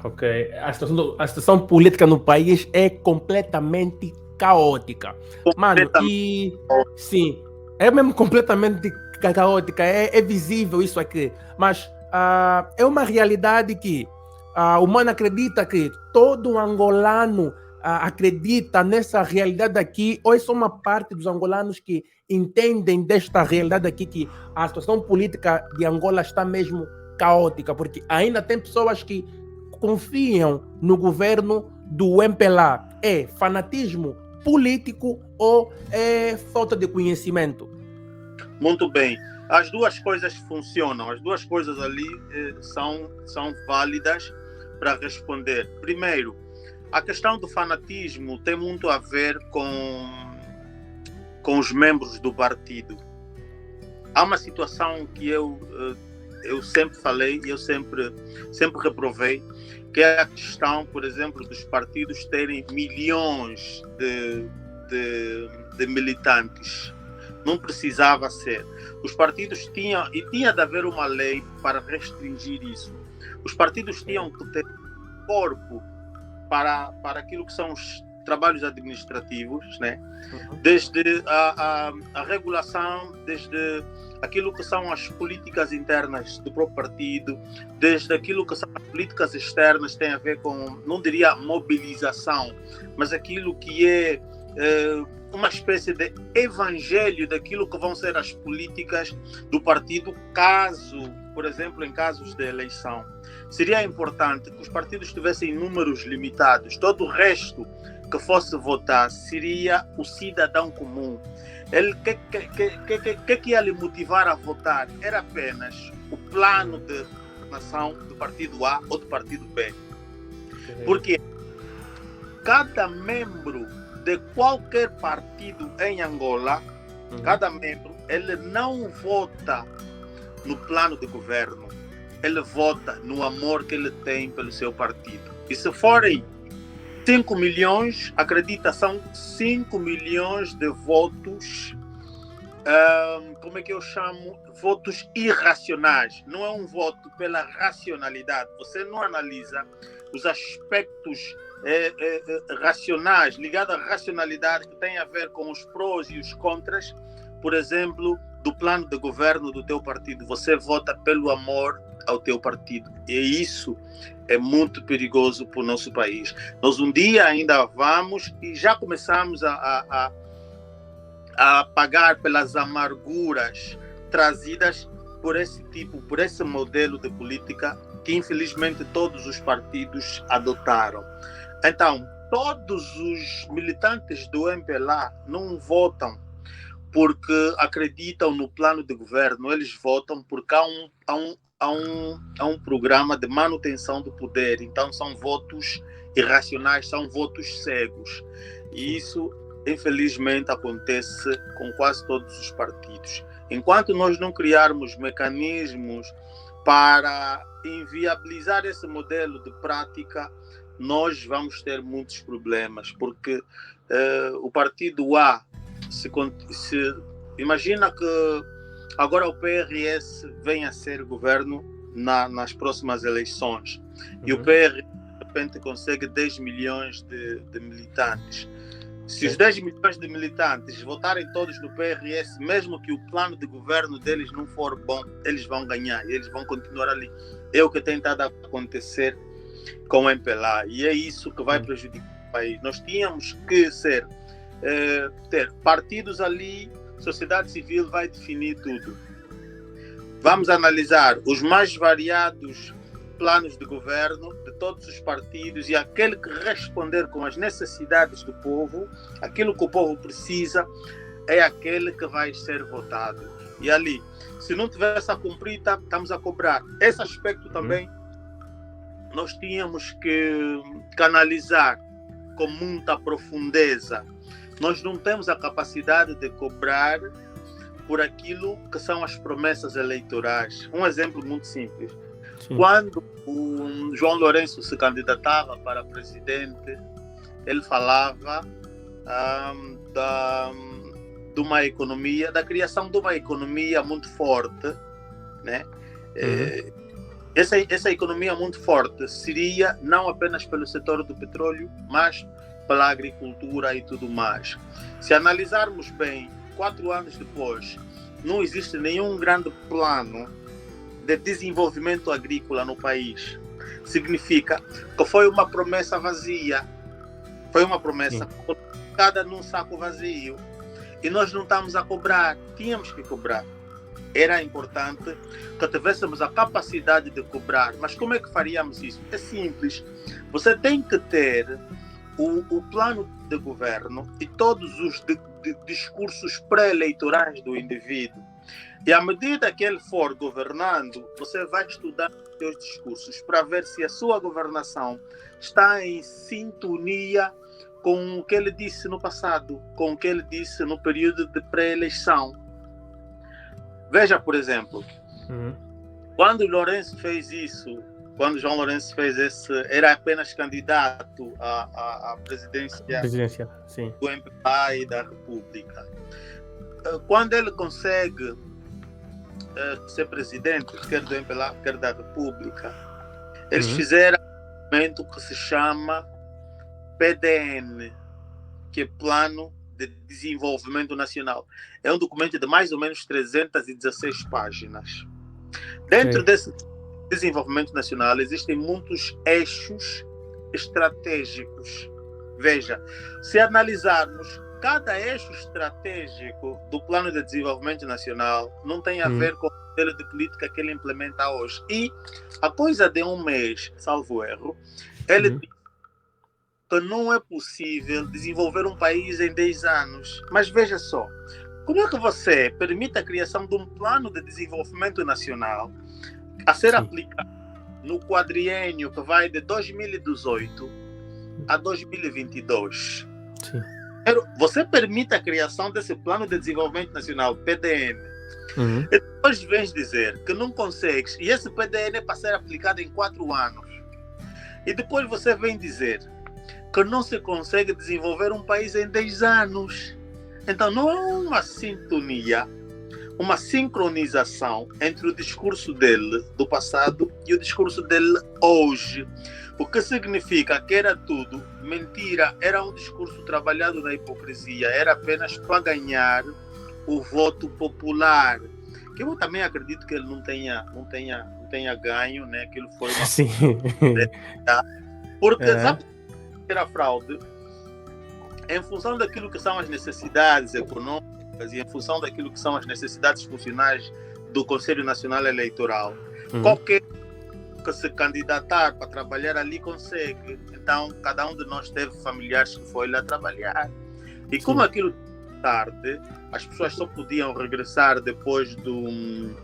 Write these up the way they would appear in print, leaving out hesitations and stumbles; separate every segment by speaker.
Speaker 1: ok. A situação política no país é completamente caótica. Mano, e sim, é mesmo completamente caótica, é visível isso aqui. Mas é uma realidade que o mano acredita que todo angolano acredita nessa realidade aqui, ou é só uma parte dos angolanos que entendem desta realidade aqui, que a situação política de Angola está mesmo caótica, porque ainda tem pessoas que confiam no governo do MPLA. É fanatismo político ou é falta de conhecimento?
Speaker 2: Muito bem. As duas coisas funcionam, as duas coisas ali são válidas para responder. Primeiro, a questão do fanatismo tem muito a ver com os membros do partido. Há uma situação que eu sempre falei e eu sempre reprovei, que é a questão, por exemplo, dos partidos terem milhões de militantes. Não precisava ser. Os partidos tinha de haver uma lei para restringir isso. Os partidos tinham que ter corpo para aquilo que são os trabalhos administrativos, né? Desde a regulação, desde aquilo que são as políticas internas do próprio partido, desde aquilo que são as políticas externas, tem a ver com, não diria mobilização, mas aquilo que é uma espécie de evangelho daquilo que vão ser as políticas do partido, caso, por exemplo, em casos de eleição. Seria importante que os partidos tivessem números limitados, todo o resto que fosse votar seria o cidadão comum. Ele que ia lhe motivar a votar era apenas o plano de nação do partido A ou do partido B. Porque cada membro de qualquer partido em Angola, cada membro, ele não vota no plano de governo, ele vota no amor que ele tem pelo seu partido. E se forem 5 milhões, acredita, são 5 milhões de votos, como é que eu chamo? Votos irracionais. Não é um voto pela racionalidade. Você não analisa os aspectos racionais, ligados à racionalidade, que tem a ver com os prós e os contras, por exemplo, do plano de governo do teu partido. Você vota pelo amor ao teu partido. E isso é muito perigoso para o nosso país. Nós um dia ainda vamos e já começamos a pagar pelas amarguras trazidas por esse modelo de política que infelizmente todos os partidos adotaram. Então, todos os militantes do MPLA não votam porque acreditam no plano de governo, eles votam porque há um programa de manutenção do poder. Então são votos irracionais, são votos cegos. E isso, infelizmente, acontece com quase todos os partidos. Enquanto nós não criarmos mecanismos para inviabilizar esse modelo de prática, nós vamos ter muitos problemas, porque o partido A, se imagina que agora o PRS vem a ser governo nas próximas eleições, e o PRS de repente consegue 10 milhões de militantes. Se os 10 milhões de militantes votarem todos no PRS, mesmo que o plano de governo deles não for bom, eles vão ganhar e eles vão continuar ali. É o que tem estado a acontecer com o MPLA, e é isso que vai prejudicar o país. Nós tínhamos que ter partidos ali, sociedade civil vai definir tudo. Vamos analisar os mais variados planos de governo de todos os partidos, e aquele que responder com as necessidades do povo, aquilo que o povo precisa, é aquele que vai ser votado. E ali, se não tivesse a cumprir, estamos a cobrar. Esse aspecto também nós tínhamos que canalizar com muita profundeza. Nós não temos a capacidade de cobrar por aquilo que são as promessas eleitorais. Um exemplo muito simples. Sim. Quando o João Lourenço se candidatava para presidente, ele falava de uma economia, da criação de uma economia muito forte, né? essa economia muito forte seria não apenas pelo setor do petróleo, mas pela agricultura e tudo mais. Se analisarmos bem, 4 anos depois, não existe nenhum grande plano de desenvolvimento agrícola no país. Significa que foi uma promessa vazia. Foi uma promessa colocada num saco vazio. E nós não estamos a cobrar. Tínhamos que cobrar. Era importante que tivéssemos a capacidade de cobrar. Mas como é que faríamos isso? É simples. Você tem que ter o plano de governo e todos os discursos pré-eleitorais do indivíduo. E à medida que ele for governando, você vai estudar os seus discursos para ver se a sua governação está em sintonia com o que ele disse no passado, com o que ele disse no período de pré-eleição. Veja, por exemplo, quando o Lourenço fez isso, quando João Lourenço fez esse, era apenas candidato à presidência
Speaker 1: sim,
Speaker 2: do MPLA e da República. Quando ele consegue ser presidente, quer do MPLA, quer da República, eles fizeram um documento que se chama PDN, que é Plano de Desenvolvimento Nacional. É um documento de mais ou menos 316 páginas. Dentro desse desenvolvimento nacional existem muitos eixos estratégicos. Veja, se analisarmos cada eixo estratégico do Plano de Desenvolvimento Nacional, não tem a ver com o modelo de política que ele implementa hoje. E a coisa de um mês, salvo erro, ele diz que não é possível desenvolver um país em 10 anos. Mas veja só, como é que você permite a criação de um plano de desenvolvimento nacional a ser aplicado no quadriênio que vai de 2018 a 2022?
Speaker 1: Sim.
Speaker 2: Você permite a criação desse plano de desenvolvimento nacional, PDN, e depois vens dizer que não consegues, e esse PDN é para ser aplicado em 4 anos, e depois você vem dizer que não se consegue desenvolver um país em 10 anos. Então não é uma sintonia, uma sincronização entre o discurso dele do passado e o discurso dele hoje. O que significa que era tudo mentira, era um discurso trabalhado na hipocrisia, era apenas para ganhar o voto popular. Que eu também acredito que ele não tenha ganho, né? Aquilo foi uma...
Speaker 1: Sim.
Speaker 2: Porque sabe que era fraude? Em função daquilo que são as necessidades econômicas e em função daquilo que são as necessidades funcionais do Conselho Nacional Eleitoral, qualquer que se candidatar para trabalhar ali consegue. Então, cada um de nós teve familiares que foi lá trabalhar. E como aquilo tarde, as pessoas só podiam regressar depois do...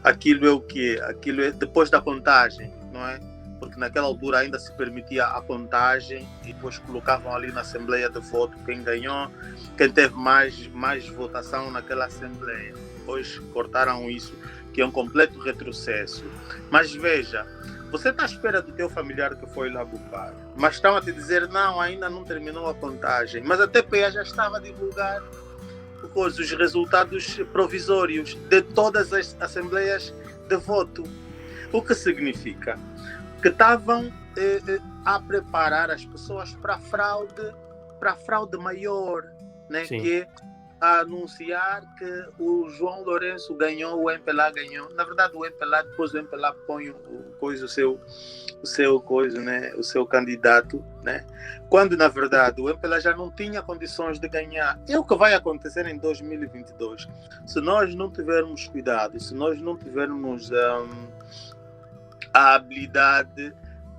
Speaker 2: Aquilo é o quê? Aquilo é depois da contagem, não é? Porque naquela altura ainda se permitia a contagem e depois colocavam ali na Assembleia de Voto quem ganhou, quem teve mais votação naquela Assembleia. Depois cortaram isso, que é um completo retrocesso. Mas veja, você está à espera do teu familiar que foi lá votar, mas estão a te dizer, não, ainda não terminou a contagem. Mas a TPA já estava a divulgar os resultados provisórios de todas as assembleias de voto. O que significa que estavam a preparar as pessoas para a fraude maior, né? Que é a anunciar que o João Lourenço ganhou, o MPLA ganhou. Na verdade, o MPLA, depois do MPLA põe o seu candidato, né? Quando, na verdade, o MPLA já não tinha condições de ganhar. É o que vai acontecer em 2022. Se nós não tivermos cuidado, se nós não tivermos a habilidade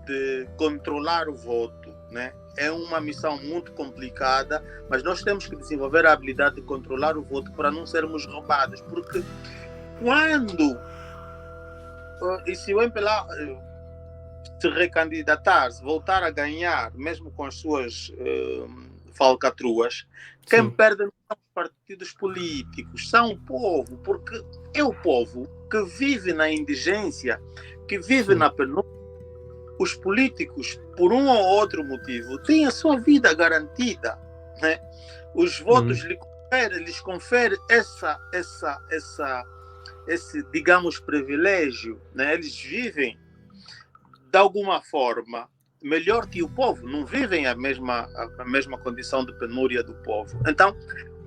Speaker 2: de controlar o voto, né? É uma missão muito complicada, mas nós temos que desenvolver a habilidade de controlar o voto para não sermos roubados, porque quando e se o MPLA se recandidatar, se voltar a ganhar, mesmo com as suas falcatruas, quem perde não são os partidos políticos, são o povo, porque é o povo que vive na indigência, que vive na penúria. Os políticos, por um ou outro motivo, têm a sua vida garantida, né? Os votos lhes conferem esse, digamos, privilégio, né? Eles vivem de alguma forma, melhor que o povo, não vivem a mesma condição de penúria do povo. Então,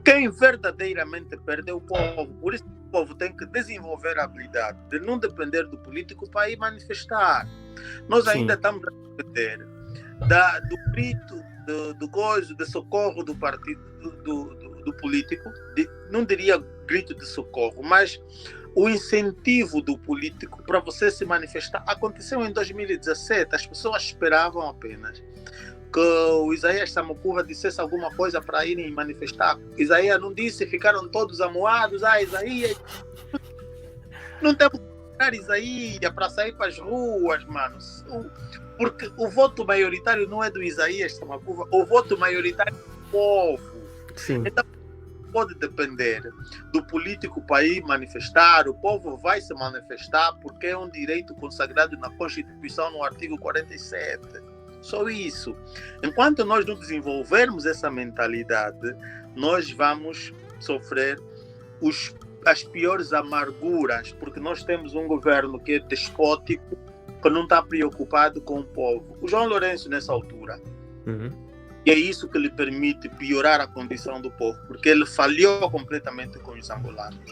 Speaker 2: quem verdadeiramente perde é o povo. Por isso, o povo tem que desenvolver a habilidade de não depender do político para ir manifestar. Nós ainda estamos a depender do grito, de socorro do partido, do político, não diria grito de socorro, mas o incentivo do político para você se manifestar aconteceu em 2017. As pessoas esperavam apenas que o Isaías Samucuva dissesse alguma coisa para irem manifestar. Isaías não disse, ficaram todos amuados. Isaías, não temos que esperar Isaías para sair para as ruas, mano. Porque o voto maioritário não é do Isaías Samucuva, o voto maioritário é do povo.
Speaker 1: Sim.
Speaker 2: Então, pode depender do político para ir manifestar. O povo vai se manifestar porque é um direito consagrado na Constituição, no artigo 47. Só isso. Enquanto nós não desenvolvermos essa mentalidade, nós vamos sofrer as piores amarguras, porque nós temos um governo que é despótico, que não está preocupado com o povo. O João Lourenço, nessa altura, e é isso que lhe permite piorar a condição do povo, porque ele falhou completamente com os angolanos.